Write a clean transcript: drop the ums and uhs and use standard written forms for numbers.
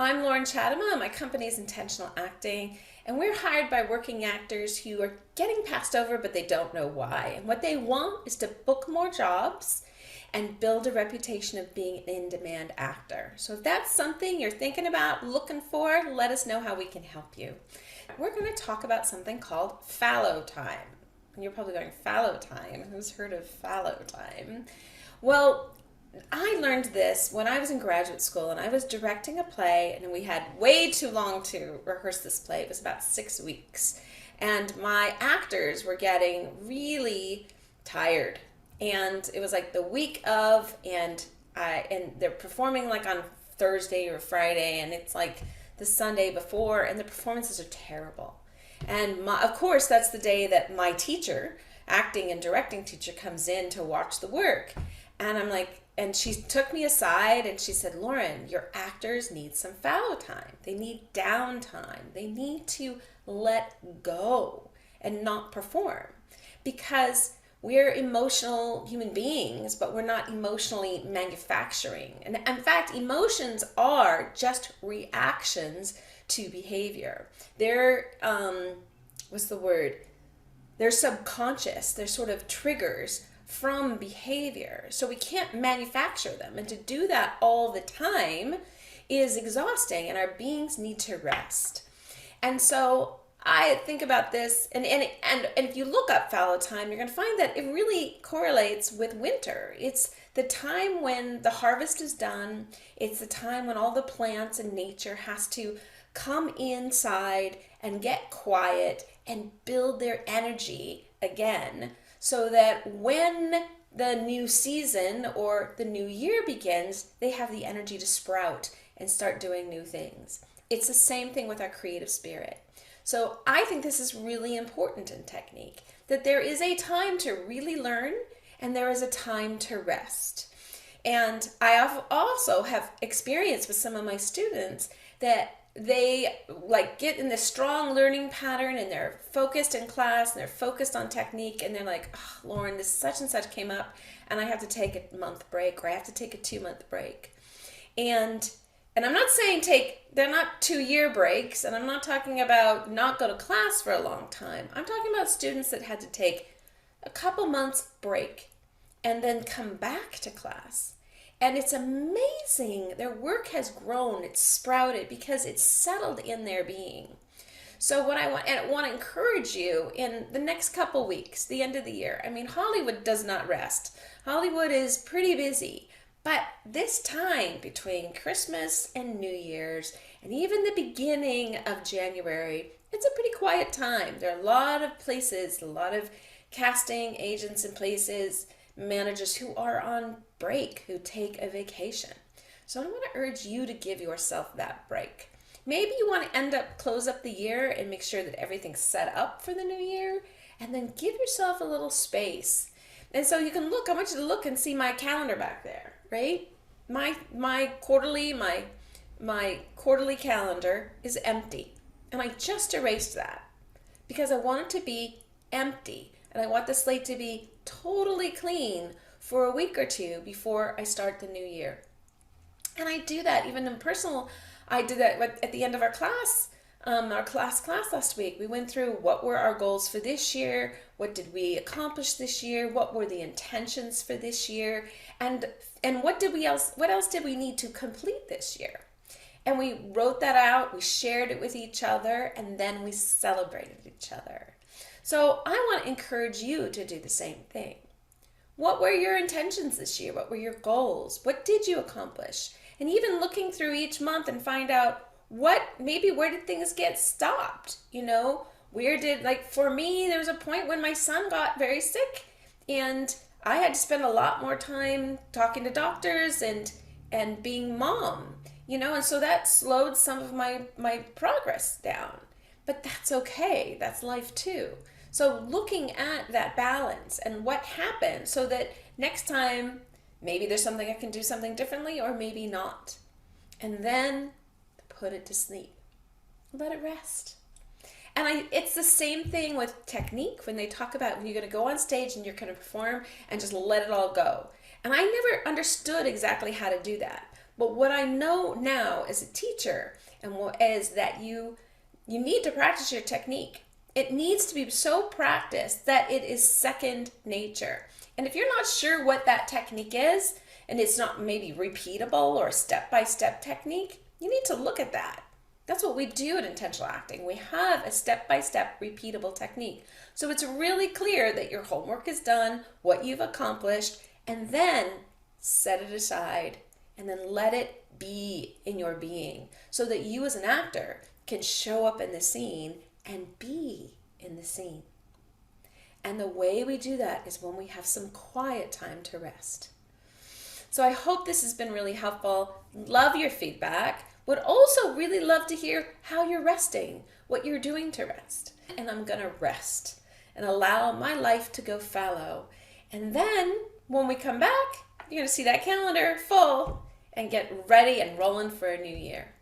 I'm Loren Chathama. My company is Intentional Acting, and we're hired by working actors who are getting passed over, but they don't know why. And what they want is to book more jobs and build a reputation of being an in-demand actor. So if that's something you're thinking about, looking for, let us know how we can help you. We're going to talk about something called fallow time. And you're probably going, fallow time? Who's heard of fallow time? Well, I learned this when I was in graduate school and I was directing a play, and we had way too long to rehearse this play. It was about 6 weeks. And my actors were getting really tired. And it was like the week of, and they're performing like on Thursday or Friday, and it's like the Sunday before, and the performances are terrible. And of course, that's the day that my teacher, acting and directing teacher, comes in to watch the work. And I'm like, and she took me aside and she said, Loren, your actors need some fallow time. They need downtime. They need to let go and not perform, because we're emotional human beings, but we're not emotionally manufacturing. And in fact, emotions are just reactions to behavior. They're, what's the word? They're subconscious. They're sort of triggers from behavior. So we can't manufacture them. And to do that all the time is exhausting, and our beings need to rest. And so I think about this, and if you look up fallow time, you're going to find that it really correlates with winter. It's the time when the harvest is done. It's the time when all the plants and nature has to come inside and get quiet and build their energy again, so that when the new season or the new year begins, they have the energy to sprout and start doing new things. It's the same thing with our creative spirit. So I think this is really important in technique, that there is a time to really learn and there is a time to rest. And I also have experience with some of my students that they like get in this strong learning pattern, and they're focused in class and they're focused on technique, and they're like, oh, Loren, this such and such came up and I have to take a month break, or I have to take a 2-month break. And I'm not saying they're not 2-year breaks, and I'm not talking about not go to class for a long time. I'm talking about students that had to take a couple months break and then come back to class. And it's amazing. Their work has grown, it's sprouted, because it's settled in their being. So what I want to encourage you in the next couple weeks, the end of the year. I mean, Hollywood does not rest. Hollywood is pretty busy. But this time between Christmas and New Year's, and even the beginning of January, it's a pretty quiet time. There are a lot of places, a lot of casting agents and places, managers who are on break, who take a vacation. So I want to urge you to give yourself that break. Maybe you want to close up the year and make sure that everything's set up for the new year, and then give yourself a little space. And so you can look, I want you to look and see my calendar back there, right? My quarterly calendar is empty. And I just erased that because I want it to be empty. And I want the slate to be totally clean for a week or two before I start the new year. And I do that even in personal. I did that at the end of our class last week. We went through what were our goals for this year, what did we accomplish this year, what were the intentions for this year, and what else did we need to complete this year. And we wrote that out, we shared it with each other, and then we celebrated each other. So I want to encourage you to do the same thing. What were your intentions this year? What were your goals? What did you accomplish? And even looking through each month and find out where did things get stopped? You know, for me, there was a point when my son got very sick, and I had to spend a lot more time talking to doctors and being mom, and so that slowed some of my progress down. But that's okay. That's life too. So looking at that balance and what happened, so that next time maybe there's something I can do something differently, or maybe not. And then put it to sleep. Let it rest. And it's the same thing with technique when they talk about when you're going to go on stage and you're going to perform and just let it all go. And I never understood exactly how to do that. But what I know now as a teacher and what is that you need to practice your technique. It needs to be so practiced that it is second nature. And if you're not sure what that technique is, and it's not maybe repeatable or step-by-step technique, you need to look at that. That's what we do at Intentional Acting. We have a step-by-step repeatable technique. So it's really clear that your homework is done, what you've accomplished, and then set it aside and then let it be in your being so that you as an actor can show up in the scene and be in the scene. And the way we do that is when we have some quiet time to rest. So I hope this has been really helpful. Love your feedback. Would also really love to hear how you're resting, what you're doing to rest. And I'm going to rest and allow my life to go fallow. And then when we come back, you're going to see that calendar full and get ready and rolling for a new year.